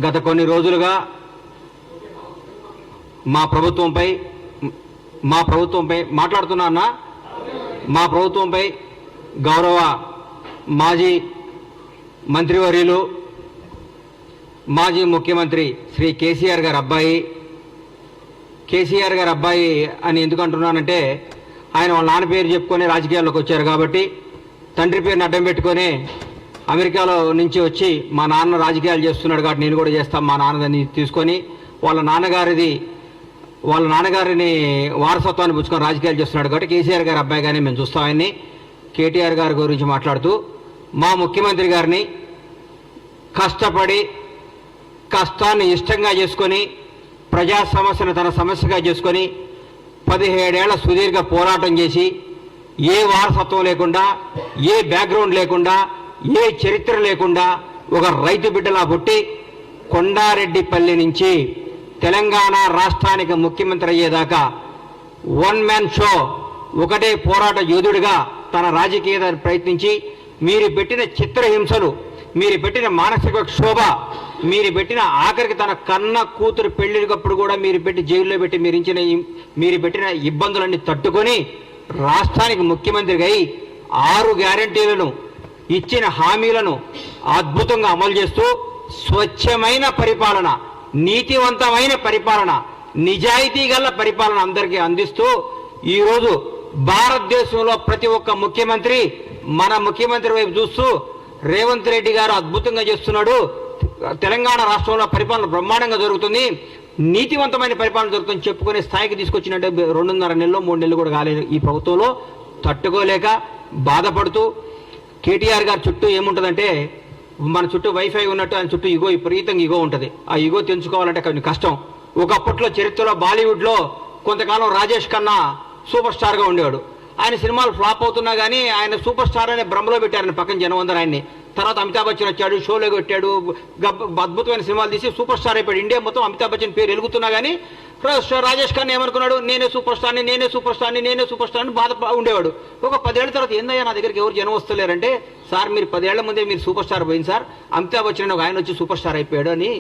గత కొన్ని రోజులుగా మా ప్రభుత్వంపై మాట్లాడుతున్నా మా ప్రభుత్వంపై గౌరవ మాజీ మంత్రివర్యులు మాజీ ముఖ్యమంత్రి శ్రీ కేసీఆర్ గారి అబ్బాయి అని ఎందుకు అంటున్నానంటే ఆయన వాళ్ళ నాన్న పేరు చెప్పుకొని రాజకీయాల్లోకి వచ్చారు కాబట్టి తండ్రి పేరుని అడ్డం పెట్టుకొని అమెరికాలో నుంచి వచ్చి మా నాన్న రాజకీయాలు చేస్తున్నాడు కాబట్టి నేను కూడా చేస్తాను మా నాన్నని తీసుకొని వాళ్ళ నాన్నగారిని వారసత్వాన్ని పుచ్చుకొని రాజకీయాలు చేస్తున్నాడు కాబట్టి కేసీఆర్ గారి అబ్బాయిగానే మేము చూస్తాం ఆయన్ని. కేటీఆర్ గారి గురించి మాట్లాడుతూ మా ముఖ్యమంత్రి గారిని కష్టపడి కష్టాన్ని ఇష్టంగా చేసుకొని ప్రజా సమస్యను తన సమస్యగా చేసుకొని 17 ఏళ్ల సుదీర్ఘ పోరాటం చేసి ఏ వారసత్వం లేకుండా ఏ బ్యాక్గ్రౌండ్ లేకుండా ఏ చరిత్ర లేకుండా ఒక రైతు బిడ్డలా పుట్టి కొండారెడ్డిపల్లి నుంచి తెలంగాణ రాష్ట్రానికి ముఖ్యమంత్రి అయ్యేదాకా వన్ మ్యాన్ షో ఒకటే పోరాట యోధుడిగా తన రాజకీయ ప్రయత్నించి మీరు పెట్టిన చిత్రహింసలు, మీరు పెట్టిన మానసిక క్షోభ, మీరు పెట్టిన ఆఖరికి తన కన్న కూతురు పెళ్లికప్పుడు కూడా మీరు పెట్టి జైల్లో పెట్టి మీరు పెట్టిన ఇబ్బందులన్నీ తట్టుకొని రాష్ట్రానికి ముఖ్యమంత్రిగా అయి 6 గ్యారంటీలను ఇచ్చిన హామీలను అద్భుతంగా అమలు చేస్తూ స్వచ్ఛమైన పరిపాలన, నీతివంతమైన పరిపాలన, నిజాయితీ గల పరిపాలన అందరికీ అందిస్తూ ఈరోజు భారతదేశంలో ప్రతి ఒక్క ముఖ్యమంత్రి మన ముఖ్యమంత్రి వైపు చూస్తూ రేవంత్ రెడ్డి గారు అద్భుతంగా చేస్తున్నాడు, తెలంగాణ రాష్ట్రంలో పరిపాలన బ్రహ్మాండంగా జరుగుతుంది, నీతివంతమైన పరిపాలన జరుగుతుంది చెప్పుకునే స్థాయికి తీసుకొచ్చినట్టే 2.5 నెలలు 3 నెలలు కూడా కాలేదు ఈ ప్రభుత్వంలో. తట్టుకోలేక బాధపడుతూ కేటీఆర్ గారి చుట్టూ ఏముంటుందంటే మన చుట్టూ వైఫై ఉన్నట్టు ఆయన చుట్టూ విపరీతంగా ఈగో ఉంటుంది. ఆ ఈగో తెంచుకోవాలంటే కొంచెం కష్టం. ఒకప్పట్లో చరిత్రలో బాలీవుడ్లో కొంతకాలం రాజేష్ ఖన్నా సూపర్ స్టార్గా ఉండేవాడు. ఆయన సినిమాలు ఫ్లాప్ అవుతున్నా కానీ ఆయన సూపర్ స్టార్ అనే భ్రమలో పెట్టారని పక్కన జనం అందరూ ఆయన్ని. తర్వాత అమితాబ్ బచ్చన్ వచ్చాడు, షోలో పెట్టాడు, అద్భుతమైన సినిమాలు తీసి సూపర్ స్టార్ అయిపోయాడు. ఇండియా మొత్తం అమితాబ్ బచ్చన్ పేరు ఎలుగుతున్నా కానీ రాజేష్ ఖన్నా ఏమనుకున్నాడు, నేనే సూపర్ స్టార్ని బాధ ఉండేవాడు. ఒక 10 ఏళ్ల తర్వాత ఏందయ్యా నా దగ్గరికి ఎవరు జనం వస్తలేరంటే, సార్ మీరు 10 ఏళ్ల ముందే మీరు సూపర్ స్టార్ పోయింది సార్, అమితాబ్ బచ్చన్ ఒక ఆయన వచ్చి సూపర్ స్టార్ అయిపోయాడు అని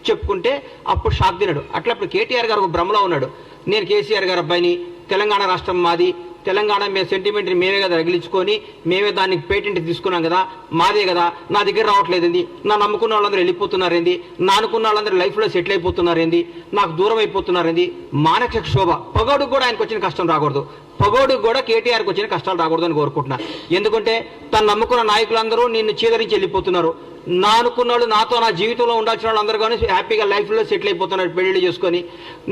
చెప్పుకుంటే అప్పుడు షాక్ తిన్నాడు. అట్లా ఇప్పుడు కేటీఆర్ గారు ఒక భ్రమలో ఉన్నాడు. నేను కేసీఆర్ గారి అబ్బాయిని, తెలంగాణ రాష్ట్రం మాది, తెలంగాణ మేము సెంటిమెంట్ని మేమే కదా రగిలించుకొని మేమే దానికి పేటెంట్ తీసుకున్నాం కదా, మాదే కదా, నా దగ్గర రావట్లేదండి, నా నమ్ముకున్న వాళ్ళందరూ వెళ్ళిపోతున్నారేంది, నా అనుకున్న వాళ్ళందరూ లైఫ్లో సెటిల్ అయిపోతున్నారేంది, నాకు దూరం అయిపోతున్నారేంది, మానసిక శోభ. పగోడుకు కూడా ఆయనకు వచ్చిన కష్టం రాకూడదు, పగోడుకు కూడా కేటీఆర్కి వచ్చిన కష్టాలు రాకూడదు అని కోరుకుంటున్నా. ఎందుకంటే తను నమ్ముకున్న నాయకులందరూ నిన్ను చీదరించి వెళ్ళిపోతున్నారు. నా అనుకున్న వాళ్ళు, నాతో నా జీవితంలో ఉండాల్సిన వాళ్ళు అందరూ కానీ హ్యాపీగా లైఫ్లో సెటిల్ అయిపోతున్నారు పెళ్లిళ్ళు చేసుకొని.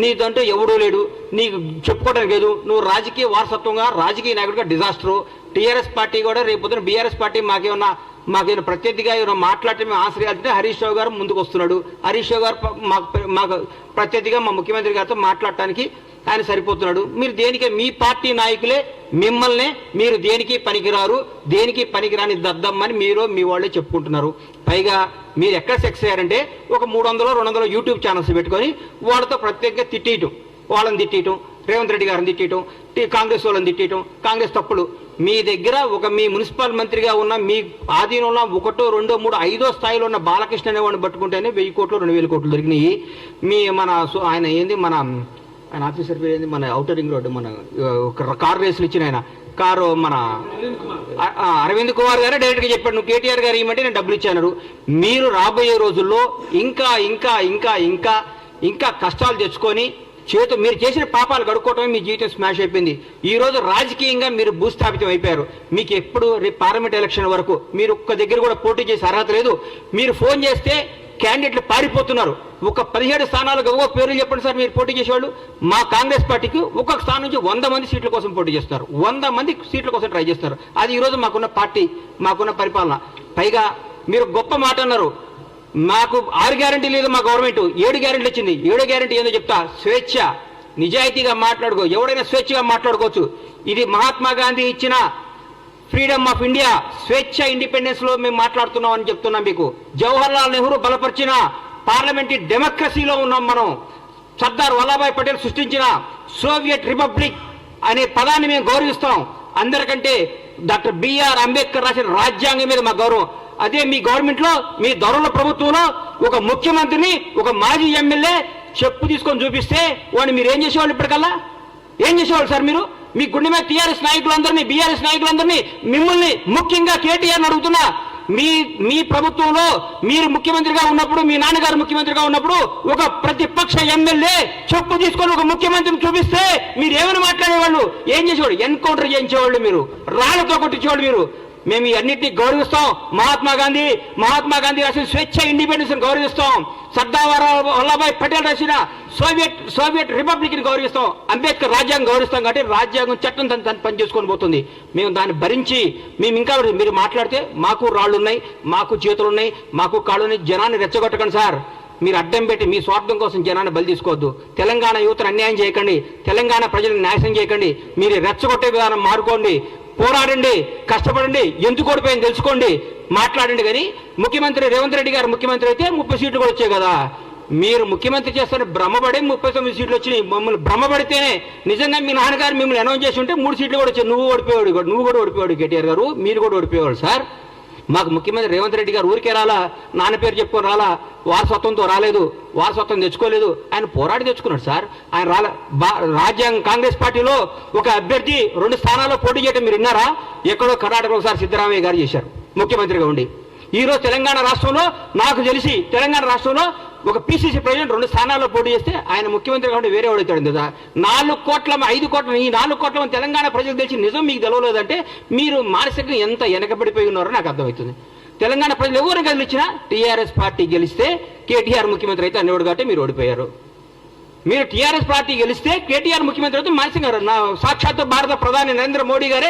నీదంటూ ఎవడూ లేడు, నీకు చెప్పుకోవడానికి లేదు, నువ్వు రాజకీయ వారసత్వంగా రాజకీయ నాయకుడిగా డిజాస్టరు. టీఆర్ఎస్ పార్టీ కూడా రేపు పొద్దున బీఆర్ఎస్ పార్టీ మాకేమన్నా ప్రత్యర్థిగా ఏమైనా మాట్లాడితే మేము ఆశ్రయాలంటే హరీష్ రావు గారు ముందుకు వస్తున్నాడు. హరీష్ రావు గారు మాకు ప్రత్యర్థిగా మా ముఖ్యమంత్రి గారితో మాట్లాడటానికి ఆయన సరిపోతున్నాడు. మీరు దేనికి, మీ పార్టీ నాయకులే మిమ్మల్నే మీరు దేనికి పనికిరారు, దేనికి పనికిరాని దద్దమ్మని మీరు మీ వాళ్ళే చెప్పుకుంటున్నారు. పైగా మీరు ఎక్కడ సెక్స్ అయ్యారంటే ఒక 300-200 యూట్యూబ్ ఛానల్స్ పెట్టుకొని వాళ్ళతో ప్రత్యేకంగా తిట్టేయటం, వాళ్ళని తిట్టేయటం, రేవంత్ రెడ్డి గారిని తిట్టేయటం, కాంగ్రెస్ వాళ్ళని తిట్టేయటం. కాంగ్రెస్ తప్పులు మీ దగ్గర మీ మున్సిపల్ మంత్రిగా ఉన్న మీ ఆధీనంలో 1, 2, 3, 5వ స్థాయిలో ఉన్న బాలకృష్ణ అనేవాడిని పట్టుకుంటేనే 1000 కోట్లు 2000 కోట్లు దొరికినాయి. ఆయన ఏంది ఆయన ఆఫీసర్ పేరు ఏంది, మన ఔటర్ రింగ్ రోడ్డు మన కారు రేసులు ఇచ్చిన ఆయన కారు మన అరవింద్ కుమార్ గారే డైరెక్ట్గా చెప్పాడు, నువ్వు కేటీఆర్ గారు ఇవ్వమంటే నేను డబ్బులు ఇచ్చాను. మీరు రాబోయే రోజుల్లో ఇంకా ఇంకా ఇంకా ఇంకా ఇంకా కష్టాలు తెచ్చుకొని మీరు చేసిన పాపాలు గడుక్కోవటమే మీ జీవితం స్మాష్ అయిపోయింది. ఈరోజు రాజకీయంగా మీరు భూస్థాపితం అయిపోయారు. మీకు ఎప్పుడు రేపు పార్లమెంట్ ఎలక్షన్ వరకు మీరు ఒక్క దగ్గర కూడా పోటీ చేసే అర్హత లేదు. మీరు ఫోన్ చేస్తే క్యాండిడేట్లు పారిపోతున్నారు. ఒక 17 స్థానాలకు ఒక్కొక్క పేర్లు చెప్పండి సార్ మీరు పోటీ చేసేవాళ్ళు. మా కాంగ్రెస్ పార్టీకి ఒక్కొక్క స్థానం నుంచి 100 మంది సీట్ల కోసం పోటీ చేస్తున్నారు, 100 మంది సీట్ల కోసం ట్రై చేస్తున్నారు. అది ఈరోజు మాకున్న పార్టీ, మాకున్న పరిపాలన. పైగా మీరు గొప్ప మాట అన్నారు, మాకు 6 గ్యారెంటీ లేదు మా గవర్నమెంట్, 7 గ్యారెంటీలు ఇచ్చింది. 7వ గ్యారెంటీ ఏందో చెప్తా, స్వేచ్ఛ, నిజాయితీగా మాట్లాడుకో, ఎవడైనా స్వేచ్ఛగా మాట్లాడుకోవచ్చు. ఇది మహాత్మా గాంధీ ఇచ్చిన ఫ్రీడమ్ ఆఫ్ ఇండియా, స్వేచ్ఛ, ఇండిపెండెన్స్ లో మేము మాట్లాడుతున్నాం అని చెప్తున్నాం మీకు. జవహర్లాల్ నెహ్రూ బలపరిచిన పార్లమెంటరీ డెమోక్రసీలో ఉన్నాం మనం. సర్దార్ వల్లభాయ్ పటేల్ సృష్టించిన సోవియట్ రిపబ్లిక్ అనే పదాన్ని మేము గౌరవిస్తాం. అందరికంటే డాక్టర్ బిఆర్ అంబేద్కర్ రాసిన రాజ్యాంగం మీద మా గౌరవం. అదే మీ గవర్నమెంట్లో మీ దొరల ప్రభుత్వంలో ఒక ముఖ్యమంత్రిని ఒక మాజీ ఎమ్మెల్యే చెప్పు తీసుకొని చూపిస్తే వాడిని మీరు ఏం చేసేవాళ్ళు ఇప్పటికల్లా? ఏం చేసేవాళ్ళు సార్ మీరు? మీ గుండె మీద టీఆర్ఎస్ నాయకులందరినీ బీఆర్ఎస్ నాయకులందరినీ మిమ్మల్ని ముఖ్యంగా కేటీఆర్ని అడుగుతున్నా, మీ ప్రభుత్వంలో మీరు ముఖ్యమంత్రిగా ఉన్నప్పుడు, మీ నాన్నగారు ముఖ్యమంత్రిగా ఉన్నప్పుడు ఒక ప్రతిపక్ష ఎమ్మెల్యే చెప్పు తీసుకొని ఒక ముఖ్యమంత్రిని చూపిస్తే మీరు ఏమని మాట్లాడేవాళ్ళు? ఏం చేసేవాళ్ళు? ఎన్కౌంటర్ చేయించేవాళ్ళు, మీరు రాళ్లతో కొట్టించేవాళ్ళు. మీరు మేము ఈ అన్నింటినీ గౌరవిస్తాం. మహాత్మా గాంధీ రాసిన స్వేచ్ఛ ఇండిపెండెన్స్ గౌరవిస్తాం. సర్దార్ వల్లభాయ్ పటేల్ రాసిన సోవియట్ రిపబ్లిక్ ని గౌరవిస్తాం. అంబేద్కర్ రాజ్యాంగం గౌరవిస్తాం. కాబట్టి రాజ్యాంగం చట్టం తను పనిచేసుకొని పోతుంది. మేము దాన్ని భరించి మేము ఇంకా మీరు మాట్లాడితే మాకు రాళ్ళు ఉన్నాయి, మాకు చేతులు ఉన్నాయి, మాకు కాళ్ళు ఉన్నాయి. జనాన్ని రెచ్చగొట్టకండి సార్. మీరు అడ్డం పెట్టి మీ స్వార్థం కోసం జనాన్ని బలి తీసుకోవద్దు. తెలంగాణ యువతను అన్యాయం చేయకండి, తెలంగాణ ప్రజలను నాశనం చేయకండి. మీరు రెచ్చగొట్టే విధానం మారుకోండి, పోరాడండి, కష్టపడండి, ఎందుకు ఓడిపోయింది తెలుసుకోండి, మాట్లాడండి. కానీ ముఖ్యమంత్రి రేవంత్ రెడ్డి గారు ముఖ్యమంత్రి అయితే 30 సీట్లు కూడా వచ్చాయి కదా. మీరు ముఖ్యమంత్రి చేస్తారని భ్రమపడి 39 సీట్లు వచ్చినాయి. మమ్మల్ని భ్రమపడితేనే నిజంగా మీ నాన్నగారు మిమ్మల్ని అనౌన్స్ చేసి ఉంటే 3 సీట్లు కూడా వచ్చాయి. నువ్వు కూడా ఓడిపోయాడు కేటీఆర్ గారు, మీరు కూడా ఓడిపోయేవాడు సార్. మాకు ముఖ్యమంత్రి రేవంత్ రెడ్డి గారు ఊరికే రాలా, నాన్న పేరు చెప్పుకొని రాలా, వారసత్వంతో రాలేదు, వారసత్వం తెచ్చుకోలేదు. ఆయన పోరాడి తెచ్చుకున్నాడు సార్. ఆయన రాజ్యాంగ కాంగ్రెస్ పార్టీలో ఒక అభ్యర్థి 2 స్థానాల్లో పోటీ చేయడం మీరు విన్నారా? ఎక్కడో కర్ణాటకలో సార్ సిద్ధరామయ్య గారు చేశారు ముఖ్యమంత్రిగా ఉండి. ఈరోజు తెలంగాణ రాష్ట్రంలో నాకు తెలిసి తెలంగాణ రాష్ట్రంలో ఒక పిసిసి ప్రెసిడెంట్ 2 స్థానాల్లో పోటీ చేస్తే ఆయన ముఖ్యమంత్రి కాబట్టి వేరే వాడు అవుతాడు కదా. 4 కోట్ల 5 కోట్ల ఈ 4 కోట్ల తెలంగాణ ప్రజలకు తెలిసి నిజం మీకు తెలవలేదంటే మీరు మానసికంగా ఎంత వెనకబడిపోయి ఉన్నారో నాకు అర్థమవుతుంది. తెలంగాణ ప్రజలు ఎవరు గెలిచినా టీఆర్ఎస్ పార్టీ గెలిస్తే కేటీఆర్ ముఖ్యమంత్రి అయితే అనేవాడు కాబట్టి మీరు ఓడిపోయారు. మీరు టీఆర్ఎస్ పార్టీ గెలిస్తే కేటీఆర్ ముఖ్యమంత్రి అయితే మానసికంగా సాక్షాత్తు భారత ప్రధాని నరేంద్ర మోడీ గారే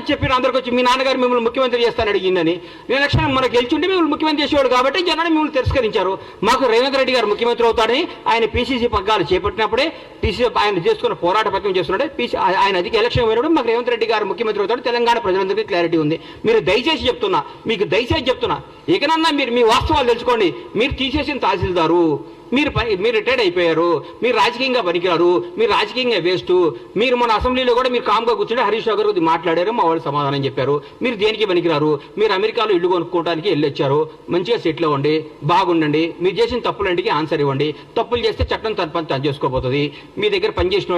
చెప్పిన అందరికి వచ్చి మీ నాన్నగారు మిమ్మల్ని ముఖ్యమంత్రి చేస్తాను అడిగిందని. ఎలక్షన్ మనకు గెలిచుంటే మిమ్మల్ని ముఖ్యమంత్రి చేసేవాడు కాబట్టి జనాన్ని మిమ్మల్ని తిరస్కరించారు. మాకు రేవంత్ రెడ్డి గారు ముఖ్యమంత్రి అవుతాడని ఆయన పీసీసీ పగ్గాలు చేపట్టినప్పుడే పీసీసీ ఆయన చేసుకున్న పోరాట పత్రం చేస్తున్నాడే ఆయన అధిక ఎలక్షన్ పోయినప్పుడు మాకు రేవంత్ రెడ్డి గారు ముఖ్యమంత్రి అవుతాడు. తెలంగాణ ప్రజలందరికీ క్లారిటీ ఉంది. మీరు దయచేసి చెప్తున్నా, మీకు దయచేసి చెప్తున్నా, ఇకనన్నా మీరు మీ వాస్తవాలు తెలుసుకోండి. మీరు తీసేసిన తహసీల్దారు, మీరు రిటైర్డ్ అయిపోయారు, మీరు రాజకీయంగా పనికిరారు, మీరు రాజకీయంగా వేస్ట్. మీరు మన అసెంబ్లీలో కూడా మీరు కామ్గా కూర్చుంటే హరీష్ రావు గారు మాట్లాడారు, మా వాళ్ళు సమాధానం చెప్పారు. మీరు దేనికి పనికిరారు, మీరు అమెరికాలో ఇల్లు కొనుక్కోవడానికి వెళ్ళొచ్చారు, మంచిగా సెటిల్ అవ్వండి, బాగుండండి. మీరు చేసిన తప్పులంటికి ఆన్సర్ ఇవ్వండి. తప్పులు చేస్తే చట్టం తన పని తను చేసుకోబోతుంది. మీ దగ్గర పనిచేసిన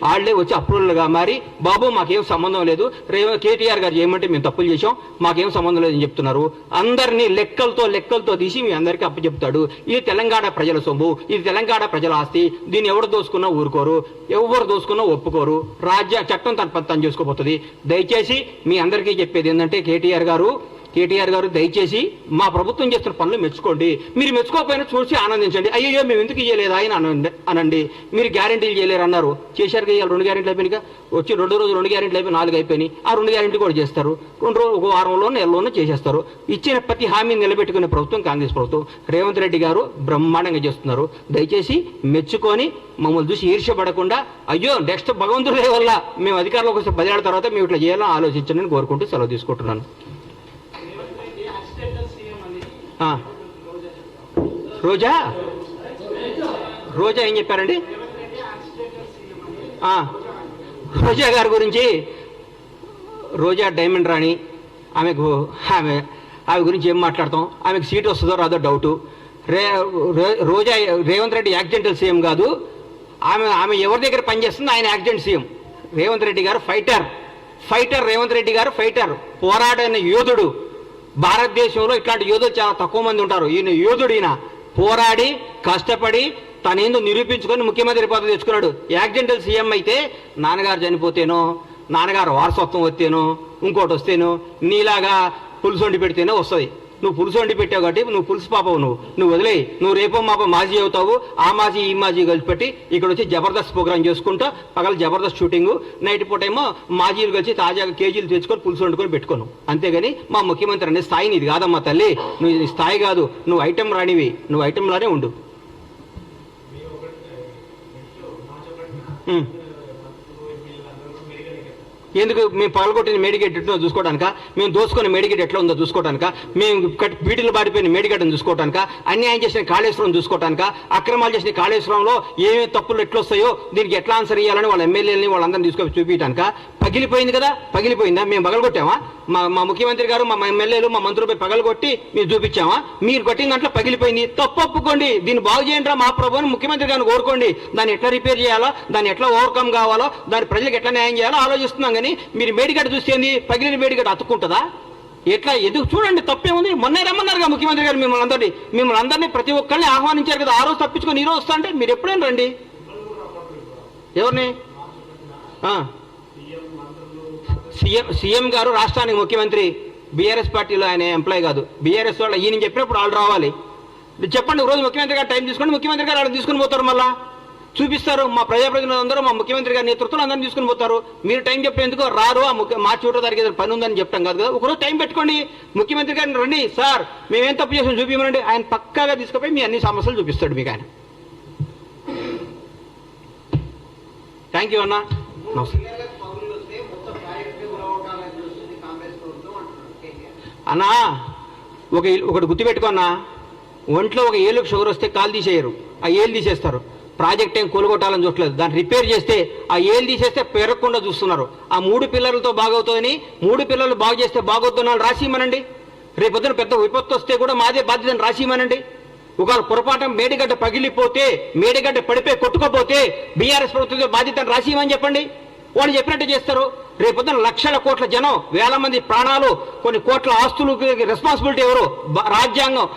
వాళ్ళే వచ్చి అప్రూవల్గా మారి బాబు మాకేం సంబంధం లేదు, కేటీఆర్ గారు చేయమంటే మేము తప్పులు చేసాం, మాకేం సంబంధం లేదని చెప్తున్నారు. అందరినీ లెక్కలతో తీసి మీ అందరికీ అప్పచెప్తాడు. ఇది తెలంగాణ ప్రజల సొమ్ము, ఇది తెలంగాణ ప్రజల ఆస్తి. దీన్ని ఎవరు దోసుకున్నా ఊరుకోరు, ఎవరు దోసుకున్నా ఒప్పుకోరు. చట్టం తన పని తను చేసుకోబోతుంది. దయచేసి మీ అందరికీ చెప్పేది ఏంటంటే కేటీఆర్ గారు దయచేసి మా ప్రభుత్వం చేస్తున్న పనులు మెచ్చుకోండి. మీరు మెచ్చుకోకపోయినా చూసి ఆనందించండి. అయ్యో మేము ఎందుకు చేయలేదా అని అనండి. మీరు గ్యారెంటీలు చేయలేరు అన్నారు, చేశారు కదా. 2 గ్యారెంటీలు అయిపోయినాయి, వచ్చి 2 రోజులు 2 గ్యారెంటీలు అయిపోయి 4 అయిపోయినాయి. ఆ 2 గ్యారెంటీ కూడా చేస్తారు. 2 రోజులు, 1 వారంలో నెలలోనూ చేసేస్తారు. ఇచ్చిన ప్రతి హామీని నిలబెట్టుకునే ప్రభుత్వం కాంగ్రెస్ ప్రభుత్వం. రేవంత్ రెడ్డి గారు బ్రహ్మాండంగా చేస్తున్నారు. దయచేసి మెచ్చుకొని మమ్మల్ని చూసి ఈర్ష్యపడకుండా అయ్యో నెక్స్ట్ భగవంతుడి వల్ల మేము అధికారంలోకి వస్తే 10 ఏళ్ల తర్వాత మేము ఇట్లా చేయాలని ఆలోచించండి కోరుకుంటూ సెలవు తీసుకుంటున్నాను. రోజా ఏం చెప్పారండి? రోజా గారి గురించి, రోజా డైమండ్ రాణి, ఆమె గురించి ఏం మాట్లాడతాం? ఆమెకు సీట్ వస్తుందో రాదో డౌటు. రోజా రేవంత్ రెడ్డి యాక్సిడెంటల్ సీఎం కాదు. ఆమె ఎవరి దగ్గర పనిచేస్తుంది? ఆయన యాక్సిడెంట్ సీఎం. రేవంత్ రెడ్డి గారు ఫైటర్. రేవంత్ రెడ్డి గారు ఫైటర్, పోరాడైన యోధుడు. భారతదేశంలో ఇట్లాంటి యోధులు చాలా తక్కువ మంది ఉంటారు. ఈయన యోధుడు. ఈయన పోరాడి కష్టపడి తనేందో నిరూపించుకొని ముఖ్యమంత్రి పదవి తెచ్చుకున్నాడు. యాక్సిడెంటల్ సీఎం అయితే నాన్నగారు చనిపోతేనో, నాన్నగారు వారసత్వం వస్తేనో, ఇంకోటి వస్తేనో, నీలాగా పులుసు వండి పెడితేనే వస్తుంది. నువ్వు పులుసు వండి పెట్టావు కాబట్టి నువ్వు పులుసు పాపవు. నువ్వు వదిలేయి. నువ్వు రేపో మాపో మాజీ అవుతావు. ఆ మాజీ ఈ మాజీ కలిసి పెట్టి ఇక్కడ వచ్చి జబర్దస్త్ ప్రోగ్రామ్ చేసుకుంటా, పగల జబర్దస్త్ షూటింగ్, నైట్ పూట ఏమో మాజీలు కలిసి తాజాగా కేజీలు తెచ్చుకొని పులుసు వండుకొని పెట్టుకోను. అంతేగాని మా ముఖ్యమంత్రి అనే స్థాయి నీది కాదమ్మా తల్లి. నువ్వు స్థాయి కాదు, నువ్వు ఐటెం రానివి, నువ్వు ఐటెంలానే ఉండు. ఎందుకు? మేము పగలగొట్టిన మేడిగేట్ ఎట్లా చూసుకోవడానిక, మేము దోసుకున్న మేడిగేట్ ఎట్లా ఉందో చూసుకోవడానిక, మేము బీటీలు బాడిపోయిన మేడిగడ్డను చూసుకోవడానిక, అన్యాయం చేసిన కాళేశ్వరం చూసుకోవడానిక, అక్రమాలు చేసిన కాళేశ్వరంలో ఏమేమి తప్పులు ఎట్లా వస్తాయో దీనికి ఎట్లా ఆన్సర్ ఇవ్వాలని వాళ్ళ ఎమ్మెల్యేలని వాళ్ళందరినీ తీసుకొని చూపించడానిక, పగిలిపోయింది కదా, పగిలిపోయిందా? మేము పగలగొట్టామా? మా ముఖ్యమంత్రి గారు, మా ఎమ్మెల్యేలు, మా మంత్రులపై పగలగొట్టి మీరు చూపించామా? మీరు కొట్టిన దాంట్లో పగిలిపోయింది, తప్పు ఒప్పుకోండి, దీన్ని బాగు చేయండి రా మా ప్రభుని ముఖ్యమంత్రి గారిని కోరుకోండి. దాన్ని ఎట్లా రిపేర్ చేయాలో, దాన్ని ఎట్లా ఓవర్కమ్ కావాలో, దాని ప్రజలకు ఎట్లా న్యాయం చేయాలో ఆలోచిస్తున్నాం. కానీ మీరు మేడిగడ్డ చూస్తేంది, పగిలిన మేడిగడ్డ అతుక్కుంటుందా? ఎట్లా ఎదుగు చూడండి, తప్పేముంది? మొన్నే రమ్మన్నారుగా ముఖ్యమంత్రి గారు మిమ్మల్ని అందరినీ ప్రతి ఒక్కరిని ఆహ్వానించారు కదా. ఆ రోజు తప్పించుకొని ఈ రోజు వస్తా అంటే మీరు ఎప్పుడైనా రండి. ఎవరిని? సీఎం గారు రాష్ట్రానికి ముఖ్యమంత్రి, బీఆర్ఎస్ పార్టీలో ఆయన ఎంప్లాయ్ కాదు. బీఆర్ఎస్ వాళ్ళు ఈయన చెప్పినప్పుడు వాళ్ళు రావాలి. చెప్పండి, రోజు ముఖ్యమంత్రి గారు టైం తీసుకోండి, ముఖ్యమంత్రి గారు వాళ్ళని తీసుకుని పోతారు, మళ్ళా చూపిస్తారు. మా ప్రజాప్రతినిధులు అందరూ మా ముఖ్యమంత్రి గారి నేతృత్వంలో అందరిని తీసుకుని పోతారు. మీరు టైం చెప్పేందుకు రారు. మార్చి 1వ తారీఖు ఏదైనా పని ఉందని చెప్తాం కాదు కదా. ఒకరోజు టైం పెట్టుకోండి, ముఖ్యమంత్రి గారిని రండి, సార్ మేమేం తప్పు చేసాం చూపించమనండి. ఆయన పక్కాగా తీసుకుపోయి మీ అన్ని సమస్యలు చూపిస్తాడు మీకు ఆయన. థ్యాంక్ యూ అన్న. అన్నా ఒకటి గుర్తుపెట్టుకున్నా, ఒంట్లో ఒక ఏళ్ళకు షుగర్ వస్తే కాలు తీసేయరు, ఆ ఏళ్ళు తీసేస్తారు. ప్రాజెక్ట్ ఏం కూలగొట్టాలని చూడలేదు, దాన్ని రిపేర్ చేస్తే ఆ ఏళ్ళు తీసేస్తే పెరగకుండా చూస్తున్నారు. ఆ 3 పిల్లలతో బాగవుతుందని, 3 పిల్లలు బాగు చేస్తే బాగవుతున్న వాళ్ళు రాసిమనండి. రేపొద్దున పెద్ద విపత్తు వస్తే కూడా మాదే బాధ్యతను రాసిమనండి. ఒకవేళ పొరపాటు మేడిగడ్డ పగిలిపోతే, మేడిగడ్డ పడిపోయి కొట్టుకోపోతే బీఆర్ఎస్ ప్రభుత్వం బాధ్యతను రాసిమని చెప్పండి. వాళ్ళు చెప్పినట్టు చేస్తారు. రేపొద్దున లక్షల కోట్ల జనం, వేల మంది ప్రాణాలు, కొన్ని కోట్ల ఆస్తులు రెస్పాన్సిబిలిటీ ఎవరు? రాజ్యాంగం.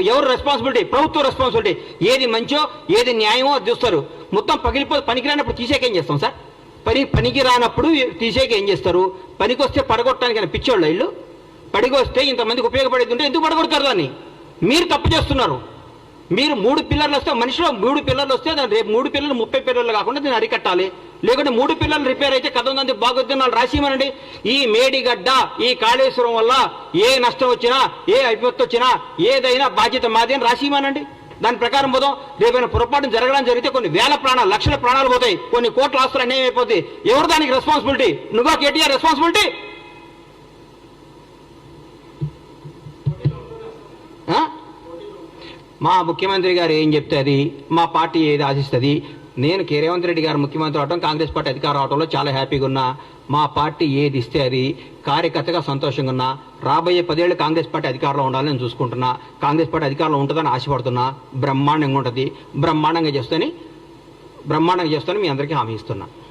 ఎవరు రెస్పాన్సిబిలిటీ? ప్రభుత్వ రెస్పాన్సిబిలిటీ. ఏది మంచో ఏది న్యాయమో అది చూస్తారు. మొత్తం పగిలిపోతే పనికిరానప్పుడు తీసేకేం చేస్తాం సార్? పనికి రానప్పుడు తీసేకేం చేస్తారు? పనికి వస్తే పడగొట్టడానికి పిచ్చోళ్ళ ఇల్లు. పడికి వస్తే ఇంతమందికి ఉపయోగపడేది ఉంటే ఎందుకు పడగొడతారు దాన్ని? మీరు తప్పు చేస్తున్నారు. మీరు 3 పిల్లర్లు వస్తే, మనిషిలో 3 పిల్లర్లు వస్తే రేపు 3 పిల్లలు 30 పిల్లర్లు కాకుండా దీన్ని అరికట్టాలి. లేకుంటే 3 పిల్లలు రిపేర్ అయితే కథ ఉందని బాగొద్దని వాళ్ళు రాసిమనండి. ఈ మేడిగడ్డ, ఈ కాళేశ్వరం వల్ల ఏ నష్టం వచ్చినా, ఏ విపత్తు వచ్చినా ఏదైనా బాధ్యత మాది అని రాసిమనండి. దాని ప్రకారం పోదాం. రేపైనా పొరపాటు జరగడం జరిగితే కొన్ని వేల ప్రాణాలు, లక్షల ప్రాణాలు పోతాయి, కొన్ని కోట్ల ఆస్తులు అన్యాయం అయిపోతాయి. ఎవరు దానికి రెస్పాన్సిబిలిటీ? నువ్వా కేటీఆర్ రెస్పాన్సిబిలిటీ? మా ముఖ్యమంత్రి గారు ఏం చెప్తే అది, మా పార్టీ ఏది ఆశిస్తుంది. నేను రేవంత్ రెడ్డి గారు ముఖ్యమంత్రి అవడం, కాంగ్రెస్ పార్టీ అధికారం అవడంలో చాలా హ్యాపీగా ఉన్నా. మా పార్టీ ఏది ఇస్తే అది, కార్యకర్తగా సంతోషంగా ఉన్నా. రాబోయే 10 ఏళ్ళు కాంగ్రెస్ పార్టీ అధికారంలో ఉండాలని నేను చూసుకుంటున్నా. కాంగ్రెస్ పార్టీ అధికారంలో ఉంటుందని ఆశపడుతున్నా. బ్రహ్మాండంగా ఉంటుంది, బ్రహ్మాండంగా చేస్తానని మీ అందరికీ హామీ ఇస్తున్నా.